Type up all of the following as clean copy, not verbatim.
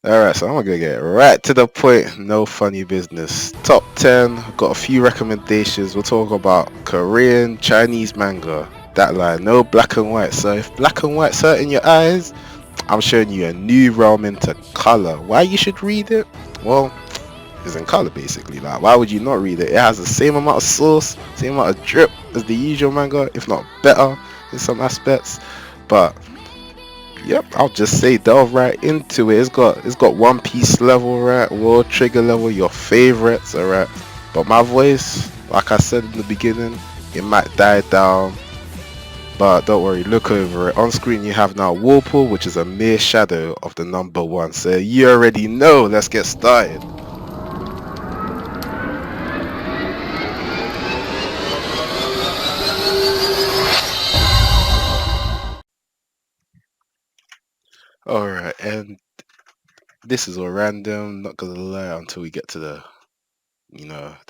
Alright, so I'm gonna get right to the point. No funny business. Top 10. Got a few recommendations. We'll talk about Korean, Chinese manga. That line, no black and white. So if black and white's hurting your eyes, I'm showing you a new realm into color. Why you should read it? Well, it's in color basically. Like, why would you not read it? It has the same amount of sauce, same amount of drip as the usual manga, if not better in some aspects. But yep, I'll just say delve right into it. It's got One Piece level, right? World Trigger level, your favorites, alright. But my voice, like I said in the beginning, it might die down. But don't worry, look over it. On screen you have now Whirlpool, which is a mere shadow of the number one. So you already know. Let's get started. Alright, and this is all random, not gonna lie, until we get to the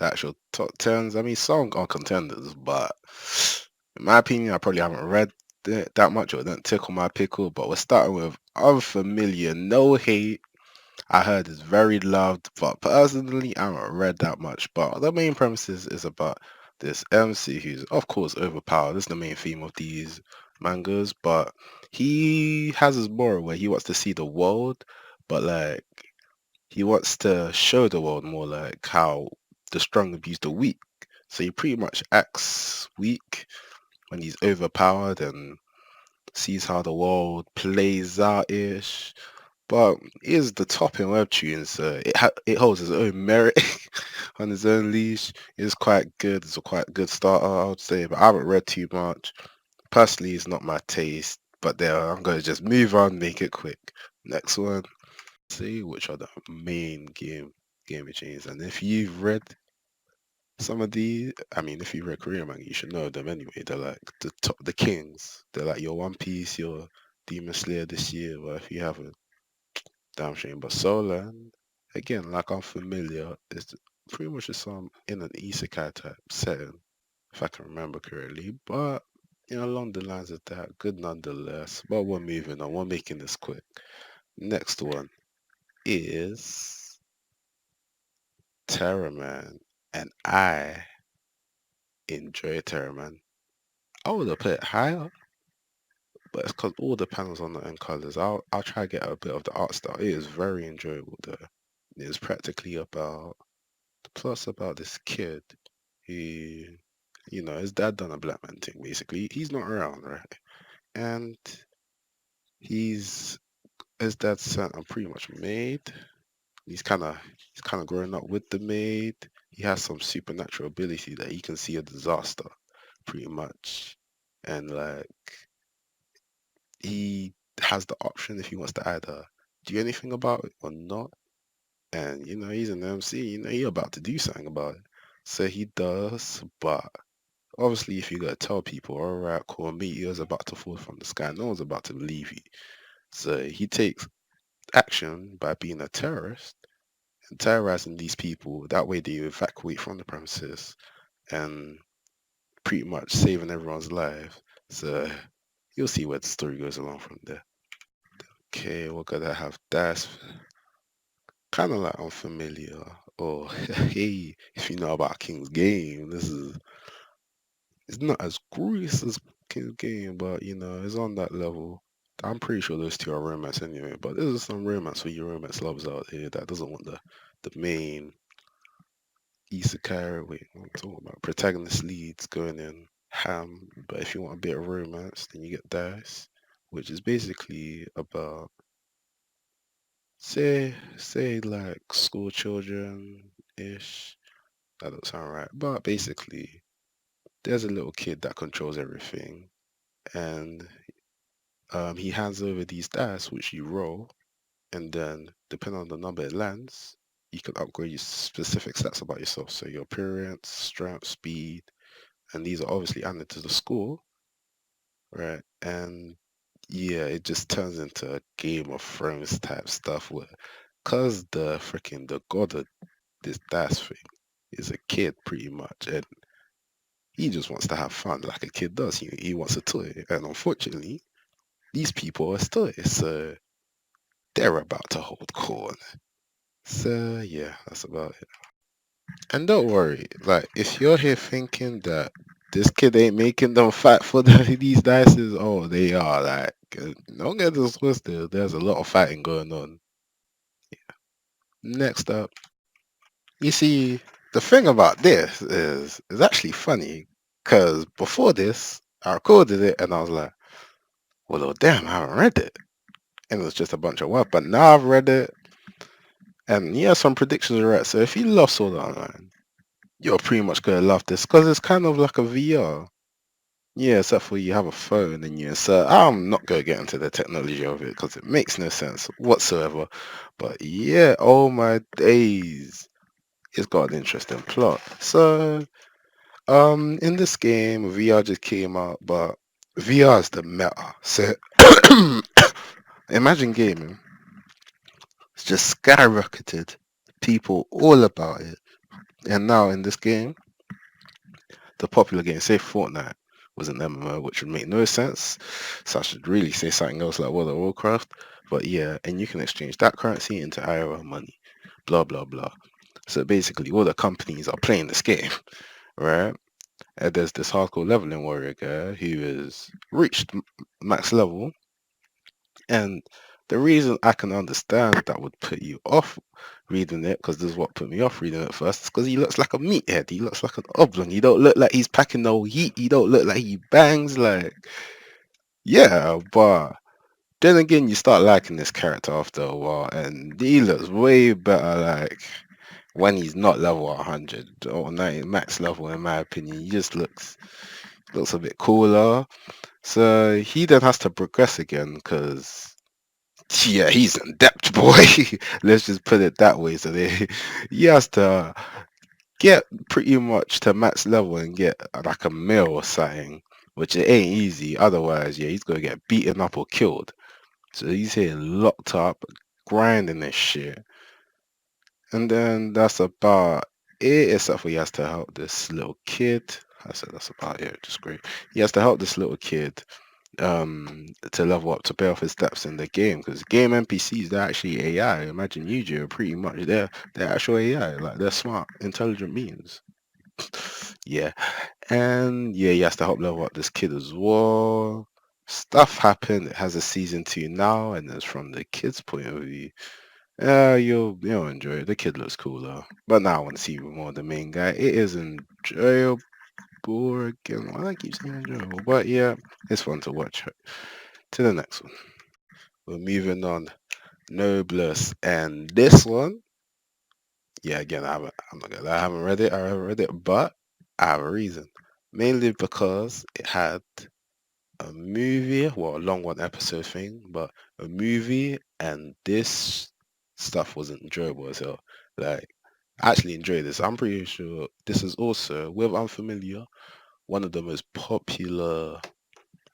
actual top tens. I mean, some are contenders, but in my opinion, I probably haven't read it that much or it didn't tickle my pickle. But we're starting with Unfamiliar. No hate. I heard it's very loved, but personally, I haven't read that much. But the main premise is about this MC who's, of course, overpowered. This is the main theme of these mangas, but he has his moral where he wants to see the world, but like he wants to show the world more like how the strong abuse the weak. So he pretty much acts weak when he's overpowered and sees how the world plays out ish. But he is the top in webtoons, so it holds its own merit on its own leash. It's quite good. It's a quite good starter, I would say. But I haven't read too much. Personally, it's not my taste. But there, I'm gonna just move on, make it quick. Next one. See which are the main game chains. And if you've read some of the, I mean, if you read Korean manga, you should know them anyway. They're like the top, the kings. They're like your One Piece, your Demon Slayer this year. But if you haven't, damn shame. But Solan, again, like I'm familiar, is pretty much just some in an isekai type setting, if I can remember correctly. But along the lines of that, good nonetheless. But we're moving on. We're making this quick. Next one is Terraman, and I enjoy Terraman. I would have put it higher, but it's because all the panels on the end colors. I'll try to get a bit of the art style. It is very enjoyable though. It's practically about the plot's about this kid who, his dad done a black man thing basically. He's not around, right? And he's his dad's son are pretty much maid. He's kind of growing up with the maid. He has some supernatural ability that he can see a disaster, pretty much, and like he has the option if he wants to either do anything about it or not. And he's an MC. He about to do something about it, so he does. But obviously, if you gotta tell people, all right, cool, a meteor's about to fall from the sky, no one's about to believe you. So he takes action by being a terrorist and terrorizing these people. That way they evacuate from the premises and pretty much saving everyone's life. So you'll see where the story goes along from there. Okay, we're gonna have that's kind of like unfamiliar. Or hey, if you know about King's Game, this is it's not as gruesome as King's Game, but it's on that level. I'm pretty sure those two are romance anyway, but there's some romance for you romance lovers out here that doesn't want the main Isekai, wait, what I'm talking about, protagonist leads going in ham. But if you want a bit of romance, then you get Dice, which is basically about say like school children ish. That don't sound right, but basically there's a little kid that controls everything, and he hands over these dice which you roll, and then depending on the number it lands, you can upgrade your specific stats about yourself. So your appearance, strength, speed, and these are obviously added to the score, right? And yeah, it just turns into a Game of Thrones type stuff where, cause the god of this dice thing is a kid pretty much, and he just wants to have fun like a kid does. He wants a toy, and unfortunately, these people are toys. So they're about to hold court. So yeah, that's about it. And don't worry, like if you're here thinking that this kid ain't making them fight for these dices, oh, they are. Like, don't get this twisted. There's a lot of fighting going on. Next up, you see, the thing about this is actually funny because before this, I recorded it and I was like, well, oh, damn, I haven't read it, and it was just a bunch of work. But now I've read it, and yeah, some predictions are right. So if you love Sword Art Online, you're pretty much gonna love this because it's kind of like a VR. Yeah, except for you have a phone and you insert. I'm not gonna get into the technology of it because it makes no sense whatsoever. But yeah, oh my days, it's got an interesting plot. So, in this game, VR just came out, but VR is the meta. So, imagine gaming. It's just skyrocketed. People all about it. And now in this game, the popular game, say Fortnite, was an MMO, which would make no sense. So I should really say something else like World of Warcraft. But yeah, and you can exchange that currency into IRL money. Blah blah blah. So basically, all the companies are playing this game, right? And there's this hardcore leveling warrior guy who has reached max level, and the reason I can understand that would put you off reading it, because this is what put me off reading it first, is because he looks like a meathead. He looks like an oblong. He don't look like he's packing no heat. He don't look like he bangs. Like, yeah, but then again, you start liking this character after a while, and he looks way better. Like when he's not level 100 or 90 max level, in my opinion, he just looks a bit cooler. So he then has to progress again because yeah, he's in depth, boy. Let's just put it that way. So he has to get pretty much to max level and get like a meal or something, which it ain't easy. Otherwise, yeah, he's gonna get beaten up or killed. So he's here locked up, grinding this shit. And then that's about it, except for he has to help this little kid. I said that's about it, just great. He has to help this little kid to level up to pay off his steps in the game because game NPCs they're actually AI. Imagine Yuji are pretty much they're actual AI, like they're smart, intelligent beings. Yeah. And yeah, he has to help level up this kid as well. Stuff happened. It has a season 2 now, and it's from the kid's point of view. You'll enjoy it. The kid looks cool though. But now I want to see more of the main guy. It is enjoyable again. Why do I keep saying enjoyable? But yeah, it's fun to watch. To the next one. We're moving on. Noblesse. And this one, yeah, again, I'm not gonna lie, I haven't read it. I haven't read it, but I have a reason. Mainly because it had a movie, well, a long one episode thing, but a movie, and this stuff wasn't enjoyable as hell. Like, I actually enjoyed this. I'm pretty sure this is also, with Unfamiliar, one of the most popular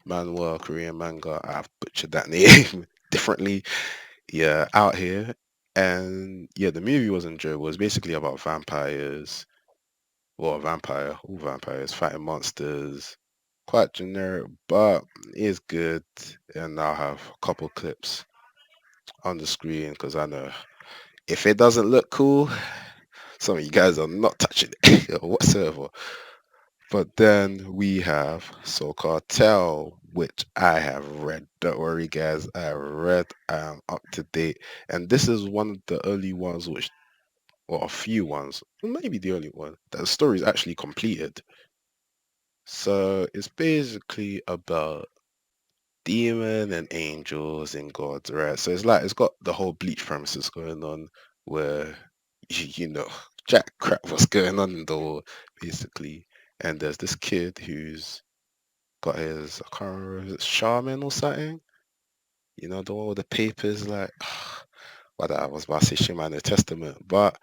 manhwa Korean manga. I've butchered that name differently. Yeah, out here. And yeah, the movie was enjoyable. It was basically about vampires. Well, a vampire, all vampires fighting monsters. Quite generic, but it's good. And I'll have a couple clips on the screen because I know if it doesn't look cool, some of you guys are not touching it whatsoever. But then we have So Cartel, which I have read. Don't worry, guys. I read. I am up to date. And this is one of the early ones, which, or a few ones, maybe the only one, that the story is actually completed. So it's basically about demon and angels and gods, right? So it's like it's got the whole Bleach premises going on, where you know Jack crap what's going on in the world, basically. And there's this kid who's got his, I can't remember if it's shaman or something. You know, the one with the papers, like, what I was about to say Shimano Testament, but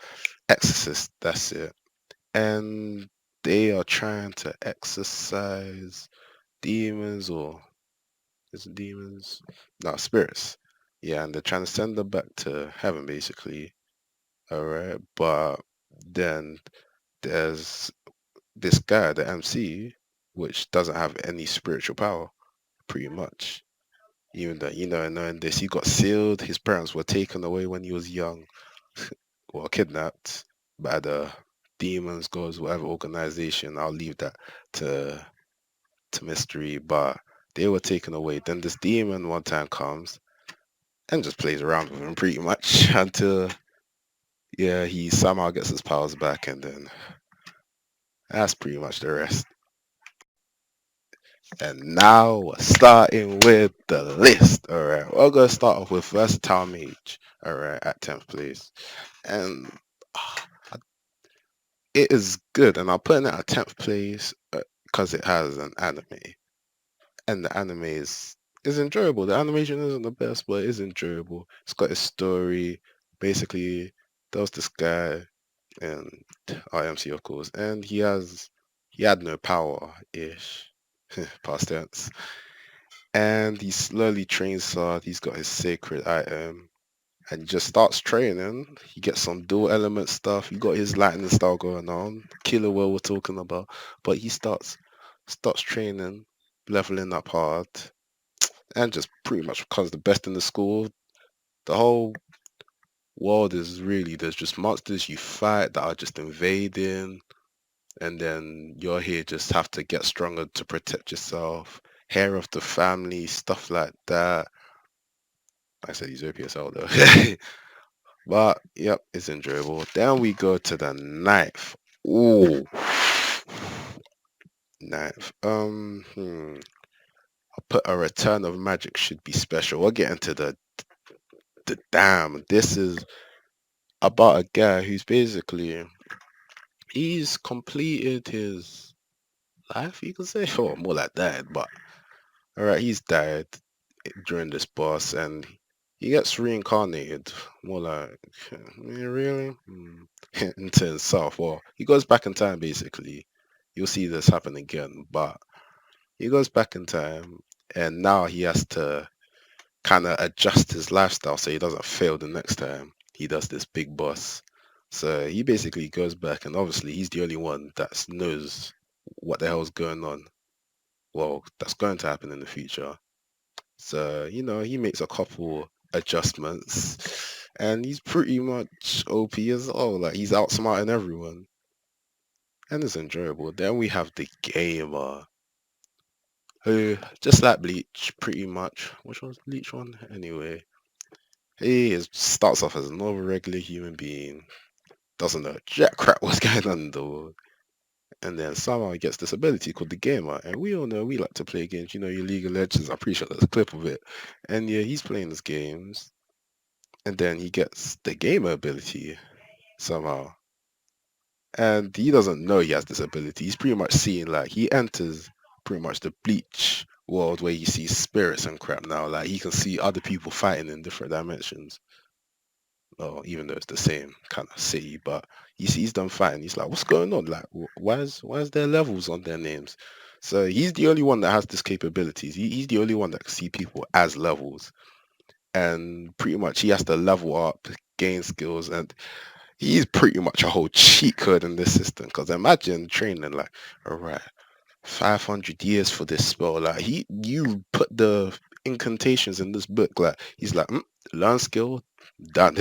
Exorcist, that's it. And they are trying to exorcise demons, or is it demons? No, spirits. Yeah, and they're trying to send them back to heaven, basically. All right, but then there's this guy, the MC, which doesn't have any spiritual power, pretty much. Even though, knowing this, he got sealed. His parents were taken away when he was young, well, kidnapped by the demons, gods, whatever organization. I'll leave that to mystery, but they were taken away. Then this demon one time comes and just plays around with him pretty much until yeah, he somehow gets his powers back, and then that's pretty much the rest. And now we're starting with the list. All right, we're gonna start off with Versatile Mage. All right, at 10th place, and ah, it is good. And I'm putting it at 10th place because it has an anime, and the anime is enjoyable. The animation isn't the best, but it is enjoyable. It's got a story. Basically, there was this guy and IMC of course, and he had no power ish, past tense, and he slowly trains hard. He's got his sacred item, and he just starts training. He gets some dual element stuff. He got his lightning style going on, killer whale we're talking about, but he starts training, leveling up hard, and just pretty much becomes the best in the school. The whole world is really there's just monsters you fight that are just invading, and then you're here just have to get stronger to protect yourself, hair of the family, stuff like that. Like I said he's OPSL though. But yep, it's enjoyable. Then we go to the ninth. Ooh. Ninth. I'll put a return of magic should be special. We'll get into the damn. This is about a guy who's basically he's completed his life, you could say. Or more like that, but alright, he's died during this boss, and he gets reincarnated. More like, really? Into himself. Well, he goes back in time, basically. You'll see this happen again, but he goes back in time, and now he has to kind of adjust his lifestyle so he doesn't fail the next time he does this big boss. So he basically goes back, and obviously he's the only one that knows what the hell's going on. Well, that's going to happen in the future. So, he makes a couple adjustments, and he's pretty much OP as well. Like, he's outsmarting everyone, and it's enjoyable. Then we have the gamer, who, just like Bleach, pretty much. Which one's Bleach one? Anyway, starts off as a normal, regular human being, doesn't know jack crap what's going on in the world, and then somehow he gets this ability called the gamer. And we all know we like to play games. Your League of Legends. I'm pretty sure there's a clip of it. And yeah, he's playing his games, and then he gets the gamer ability somehow, and he doesn't know he has this ability. He's pretty much seeing, like, he enters pretty much the Bleach world where you see spirits and crap now. Like, he can see other people fighting in different dimensions. Well, even though it's the same kind of city, but he's done fighting. He's like, what's going on? Like, why is there levels on their names? So he's the only one that has this capabilities. He's the only one that can see people as levels, and pretty much he has to level up, gain skills, and he's pretty much a whole cheat code in this system. Because imagine training like, all right, 500 years for this spell. Like, you put the incantations in this book. Like, he's like, learn skill, done,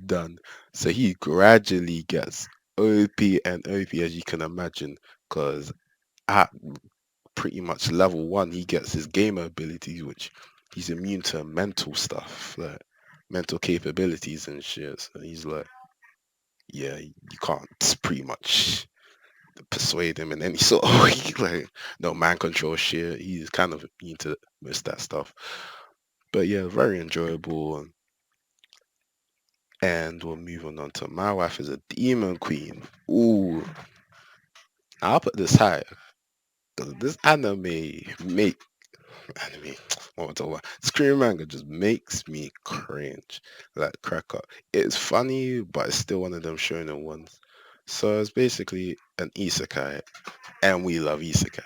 done. So he gradually gets OP and OP, as you can imagine. Because at pretty much level one, he gets his gamer abilities, which he's immune to mental stuff, like mental capabilities and shit. So he's like, yeah, you can't pretty much persuade him in any sort of way. Like, no mind control shit. He's kind of into most that stuff. But yeah, very enjoyable. And we're moving on to my wife is a demon queen. Ooh, I'll put this high because this anime. What am I talking about? Scream manga just makes me cringe, like crack up. It's funny, but it's still one of them shonen ones. So it's basically an isekai, and we love isekai.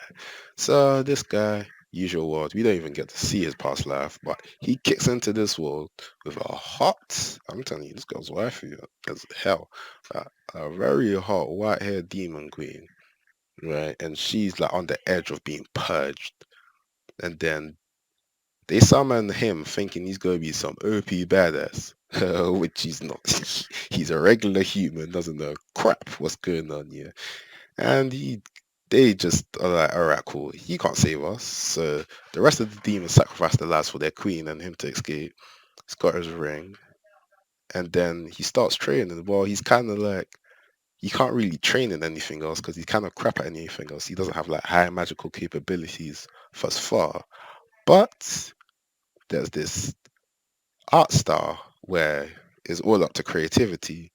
So this guy, usual world, we don't even get to see his past life, but he kicks into this world with a hot, I'm telling you, this girl's wifey as hell, a very hot white-haired demon queen, right? And she's like on the edge of being purged. And then They summon him thinking he's gonna be some OP badass, which he's not. He's a regular human, doesn't know crap what's going on here, and they just are like, all right, cool. He can't save us, so the rest of the demons sacrifice their lives for their queen and him to escape. He's got his ring, and then he starts training. Well, he's kind of like he can't really train in anything else because he's kind of crap at anything else. He doesn't have like high magical capabilities thus far, but there's this art style where it's all up to creativity,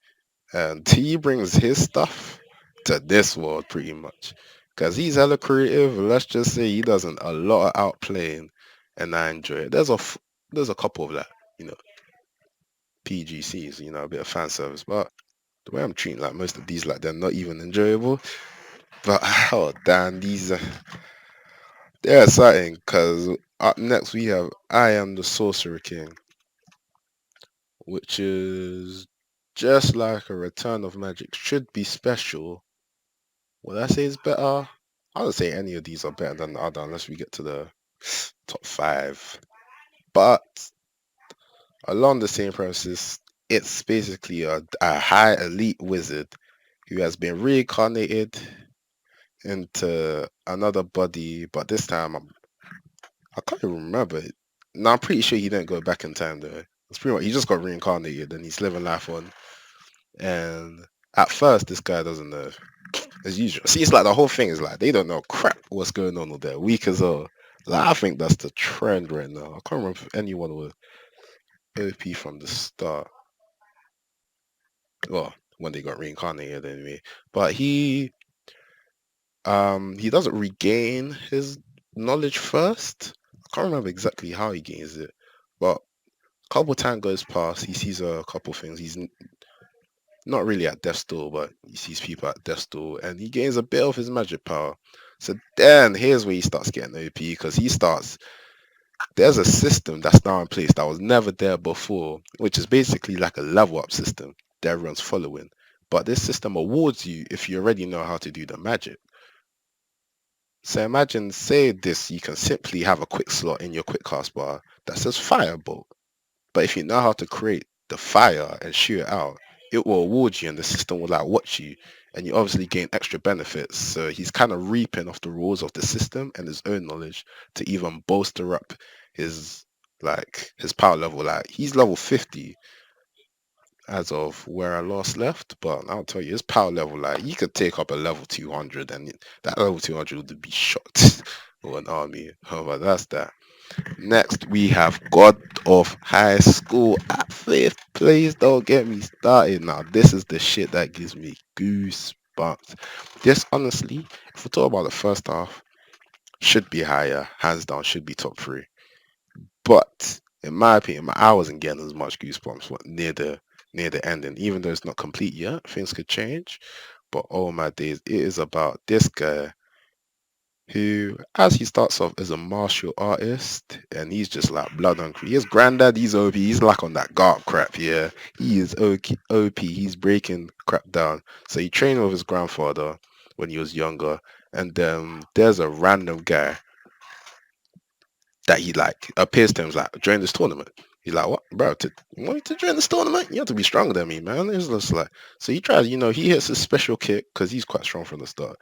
and he brings his stuff to this world pretty much because he's hella creative. Let's just say he does a lot of outplaying, and I enjoy it. There's a couple of like you know PGCs, a bit of fan service, but the way I'm treating like most of these, like they're not even enjoyable. But oh damn, they're exciting because up next we have I Am the Sorcerer King, which is just like a Return of Magic. Should be special. Would I say it's better? I would say any of these are better than the other unless we get to the top five. But along the same premises, it's basically a high elite wizard who has been reincarnated into another body, but this time I can't even remember it. No, I'm pretty sure he didn't go back in time though. It's pretty much he just got reincarnated and he's living life on. And at first, this guy doesn't know as usual. See, it's like the whole thing is like they don't know crap what's going on, or they're weak as well. Like I think that's the trend right now. I can't remember if anyone was OP from the start. Well, when they got reincarnated anyway. But he doesn't regain his knowledge first. I can't remember exactly how he gains it, but a couple time goes past. He sees a couple things. He's not really at death's door, but he sees people at death's door, and he gains a bit of his magic power. So then here's where he starts getting OP because he starts. There's a system that's now in place that was never there before, which is basically like a level up system that everyone's following. But this system awards you if you already know how to do the magic. So imagine, say this, you can simply have a quick slot in your quick cast bar that says firebolt. But if you know how to create the fire and shoot it out, it will award you and the system will like watch you and you obviously gain extra benefits. So he's kind of reaping off the rules of the system and his own knowledge to even bolster up his his power level. Like he's level 50 as of where I last left, but I'll tell you his power level, like he could take up a level 200 and that level 200 would be shocked for an army. Oh, but that's that. Next, we have God of High School at fifth place. Don't get me started. Now, this is the shit that gives me goosebumps. This, honestly, if we talk about the first half, should be higher. Hands down, should be top three. But in my opinion, I wasn't getting as much goosebumps near the ending. Even though it's not complete yet, things could change. But oh my days, it is about this guy who, as he starts off as a martial artist, and he's just like blood hungry. His granddad, he's OP. He's like on that garb crap. Yeah, he is OP. He's breaking crap down. So he trained with his grandfather when he was younger, and then there's a random guy that he like appears to him like join this tournament. He's like, what, bro? You want me to join this tournament? You have to be stronger than me, man. It's just like, so he tries. He hits his special kick because he's quite strong from the start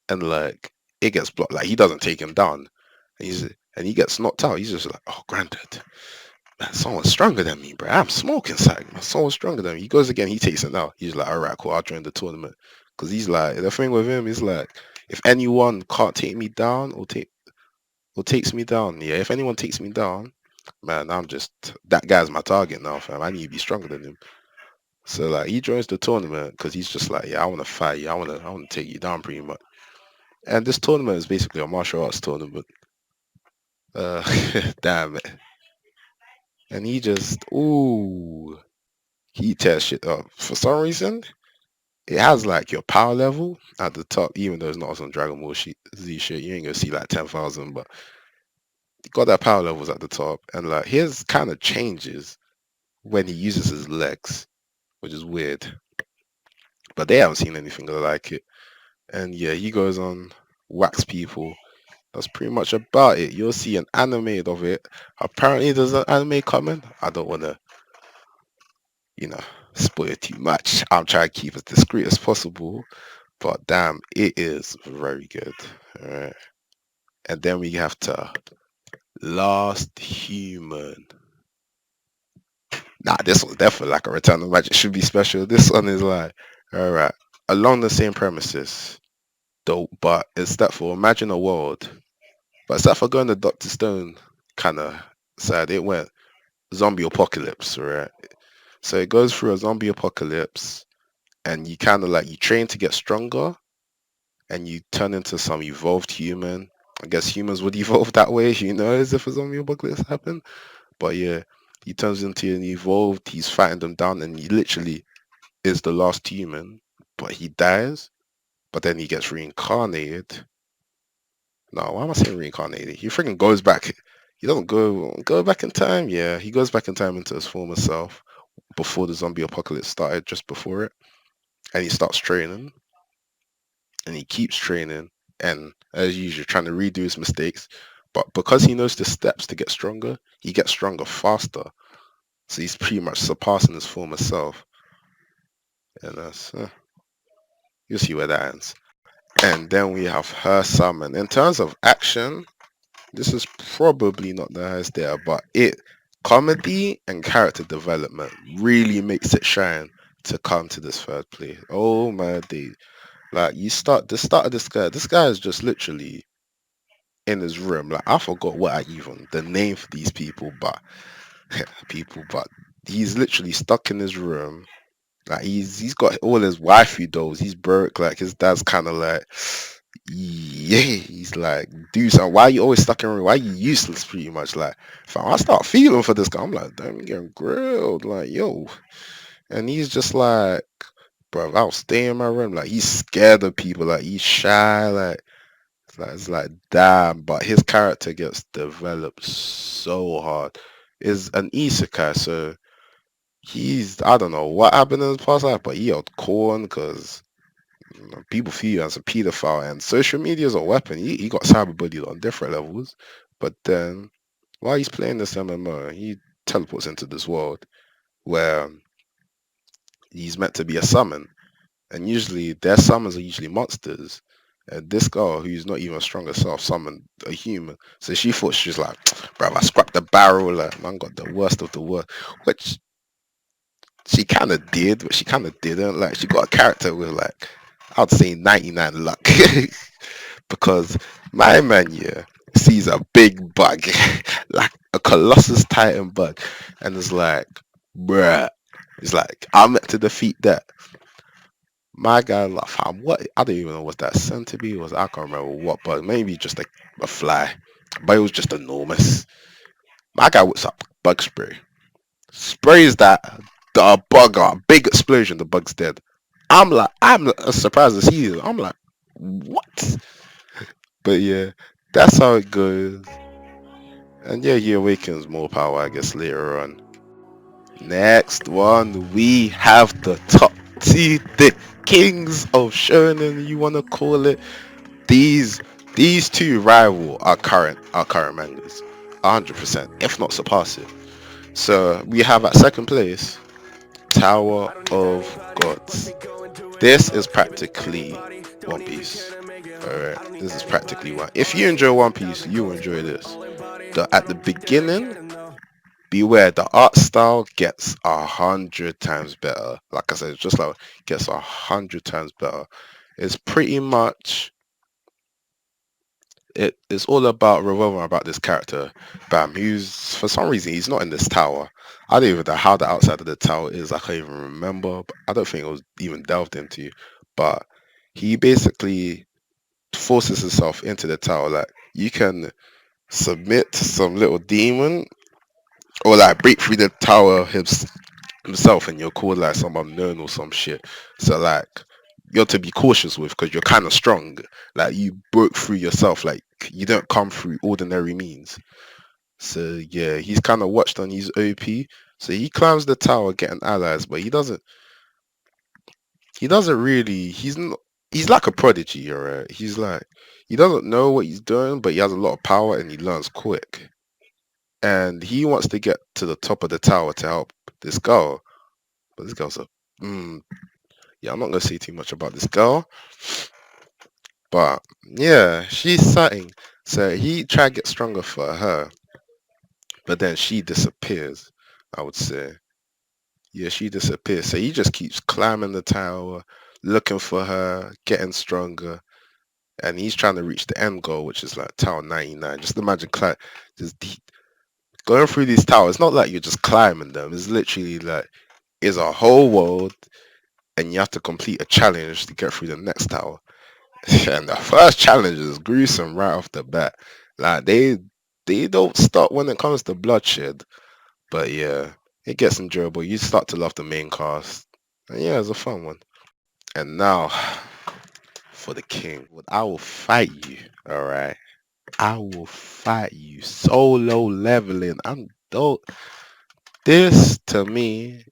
and like it gets blocked. Like he doesn't take him down. And he gets knocked out. He's just like, oh, granddad, man, someone's stronger than me, bro. I'm smoking something. Man. Someone's stronger than me. He goes again. He takes it now. He's like, all right, cool. I'll join the tournament because he's like, the thing with him is like, if anyone can't take me down or takes me down, yeah. If anyone takes me down, man, I'm just that guy's my target now, fam. I need to be stronger than him. So like, he joins the tournament because he's just like, yeah, I want to fight you. I want to take you down pretty much. And this tournament is basically a martial arts tournament. Uh, damn it. And he just, ooh, he tears shit up. For some reason, it has like your power level at the top, even though it's not some Dragon Ball Z shit. You ain't gonna see like 10,000, but you got that power levels at the top. And like his kind of changes when he uses his legs, which is weird. But they haven't seen anything like it. And yeah, he goes on wax people. That's pretty much about it. You'll see an anime of it. Apparently, there's an anime coming. I don't want to, you know, spoil too much. I'm trying to keep as discreet as possible. But damn, it is very good. Alright. And then we have to Last Human. Nah, this one's definitely like a Return of Magic. Should be special. This one is like, alright, along the same premises. Dope, but instead for imagine a world. But instead for going the Doctor Stone kind of side, it went zombie apocalypse, right? So it goes through a zombie apocalypse, and you kind of like you train to get stronger, and you turn into some evolved human. I guess humans would evolve that way, as if a zombie apocalypse happened. But yeah, he turns into an evolved. He's fighting them down, and he literally is the last human. But he dies, but then he gets reincarnated. No, why am I saying reincarnated? He freaking goes back. He doesn't go back in time. Yeah, he goes back in time into his former self before the zombie apocalypse started, just before it, and he starts training, and he keeps training, and as usual, trying to redo his mistakes. But because he knows the steps to get stronger, he gets stronger faster. So he's pretty much surpassing his former self, and that's you'll see where that ends. And then we have her summon. In terms of action, this is probably not the highest there, but it comedy and character development really makes it shine to come to this third place. Oh my days. Like you start the start of this guy. This guy is just literally in his room. Like I forgot what I even the name for these people, but but he's literally stuck in his room. Like he's got all his wifey dolls. He's broke. Like his dad's kind of like, yeah. He's like, dude, son, why are you always stuck in room? Why are you useless? Pretty much like, fam, I start feeling for this guy. I'm like, damn, I'm getting grilled. Like, yo, and he's just like, bro, I'll stay in my room. Like he's scared of people. Like he's shy. Like it's like damn. But his character gets developed so hard. Is an isekai, so I don't know what happened in his past life, but he held corn because people feel as a pedophile, and social media is a weapon. He got cyberbullied on different levels, but then while he's playing this MMO, he teleports into this world where he's meant to be a summon, and usually their summons are usually monsters. And this girl, who's not even strong herself, summoned a human. So she thought she's like, bro, I scrapped the barrel, like, man got the worst of the worst. Which she kind of did, but she kind of didn't. Like, she got a character with, like, I'd say 99 luck. Because my man, yeah, sees a big bug, like a Colossus Titan bug, and it's like, bruh, it's like, I'm meant to defeat that. My guy, like, fam, what? I don't even know what that centipede was. I can't remember what bug. Maybe just a fly, but it was just enormous. My guy whips up bug spray, sprays that the bug got a big explosion. The bug's dead. I'm as surprised as he is. I'm like, what? But yeah, that's how it goes. And yeah, he awakens more power, I guess, later on. Next one, we have the top two, the kings of shonen, you wanna call it. These these two rival our current mangas, 100%, if not surpass it. So we have at second place Tower of Gods. This is practically One Piece. Alright, this is practically one. If you enjoy One Piece, you will enjoy this. At the beginning, beware, the art style gets 100 times better. Like I said, it's just like gets 100 times better. It's pretty much it's all about revolving about this character, Bam, who's for some reason he's not in this tower. I don't even know how the outside of the tower is. I can't even remember. But I don't think it was even delved into. But he basically forces himself into the tower. Like you can submit to some little demon or like break through the tower himself, and you're called like some unknown or some shit. So like you're to be cautious with because you're kind of strong. Like you broke through yourself. Like you don't come through ordinary means. So yeah, he's kind of watched on his OP. So he climbs the tower getting allies, but he doesn't really. He's not. he's like a prodigy, alright. He's like he doesn't know what he's doing, but he has a lot of power and he learns quick. And he wants to get to the top of the tower to help this girl. But this girl's a yeah, I'm not gonna say too much about this girl. But yeah, she's something. So he tried to get stronger for her, but then she disappears, I would say. Yeah, she disappears. So he just keeps climbing the tower, looking for her, getting stronger, and he's trying to reach the end goal, which is like Tower 99. Just imagine just going through these towers. It's not like you're just climbing them. It's literally like it's a whole world, and you have to complete a challenge to get through the next tower. And the first challenge is gruesome right off the bat. Like they don't stop when it comes to bloodshed. But yeah, it gets enjoyable. You start to love the main cast. And yeah, it's a fun one. And now for the king. I will fight you. Alright. I will fight you. Solo leveling. I'm dope. This to me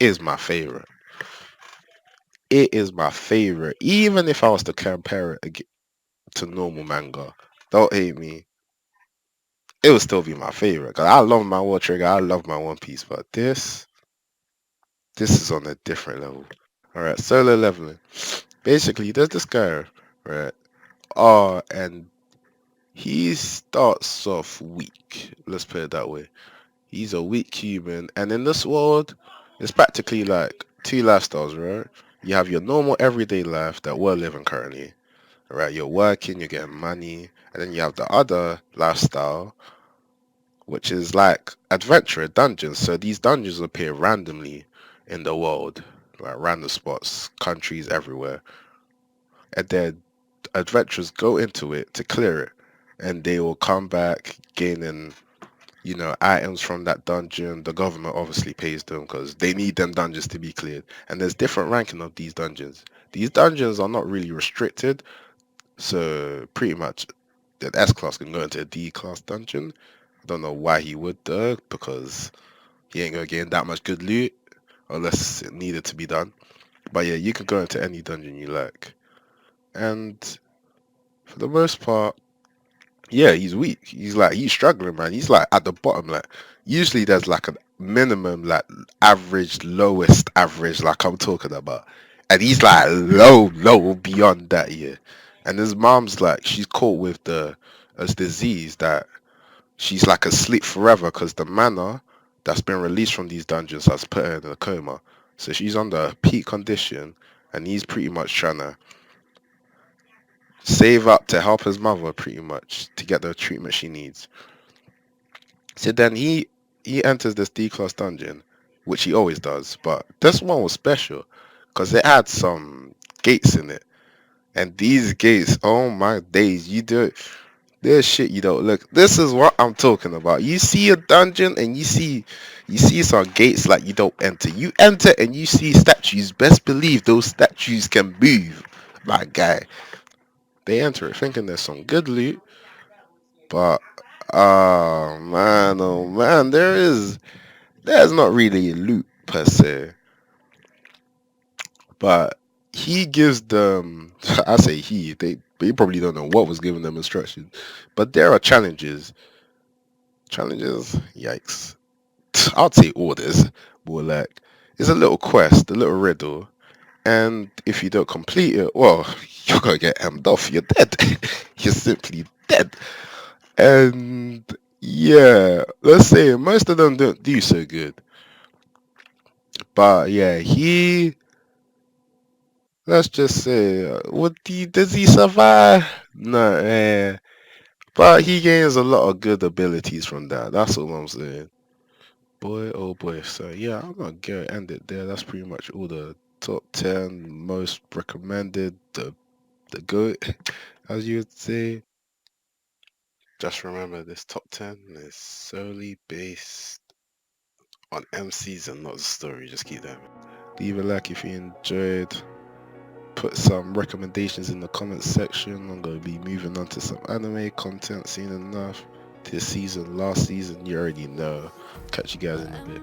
is my favorite. It is my favorite. Even if I was to compare it to normal manga. Don't hate me. It would still be my favorite. Cause I love my War Trigger. I love my One Piece. But this is on a different level. Alright, solo leveling. Basically, there's this guy, right? And he starts off weak. Let's put it that way. He's a weak human, and in this world, it's practically like two lifestyles, right? You have your normal everyday life that we're living currently, right? You're working, you're getting money, and then you have the other lifestyle, which is like adventure dungeons. So these dungeons appear randomly in the world, like random spots, countries everywhere, and then adventurers go into it to clear it, and they will come back gaining, items from that dungeon. The government obviously pays them because they need them dungeons to be cleared. And there's different ranking of these dungeons. These dungeons are not really restricted, so pretty much an S class can go into a D class dungeon. I don't know why he would though, because he ain't gonna gain that much good loot unless it needed to be done. But yeah, you can go into any dungeon you like. And for the most part, yeah, he's weak. He's struggling, man. He's like at the bottom. Like usually there's like a minimum, like average, lowest average, like I'm talking about, and he's like low beyond that. Yeah, and his mom's like she's caught with the as disease that she's like asleep forever because the mana that's been released from these dungeons has put her in a coma. So she's under peak condition, and he's pretty much trying to save up to help his mother pretty much to get the treatment she needs. So then he enters this D class dungeon, which he always does, but this one was special because it had some gates in it. And these gates, oh my days, you do it. There's shit you don't look. This is what I'm talking about. You see a dungeon and you see some gates like you don't enter. You enter and you see statues. Best believe those statues can move. My guy. They enter it thinking there's some good loot, but oh man, there's not really loot per se, but he gives them. I say they probably don't know what was giving them instructions, but there are challenges. Challenges, yikes! I'd say orders, more like it's a little quest, a little riddle, and if you don't complete it, well, you're gonna get hemmed off. You're dead. You're simply dead. And yeah, let's say most of them don't do so good. But yeah, let's just say, does he survive? No, but he gains a lot of good abilities from that. That's all I'm saying. Boy, oh boy. So yeah, I'm gonna go end it there. That's pretty much all the top 10 most recommended, the good, as you would say. Just remember, this top 10 is solely based on MCs and not the story. Just keep that. Leave a like if you enjoyed. Put some recommendations in the comments section. I'm going to be moving on to some anime content soon enough. This season, last season, you already know. Catch you guys in a bit.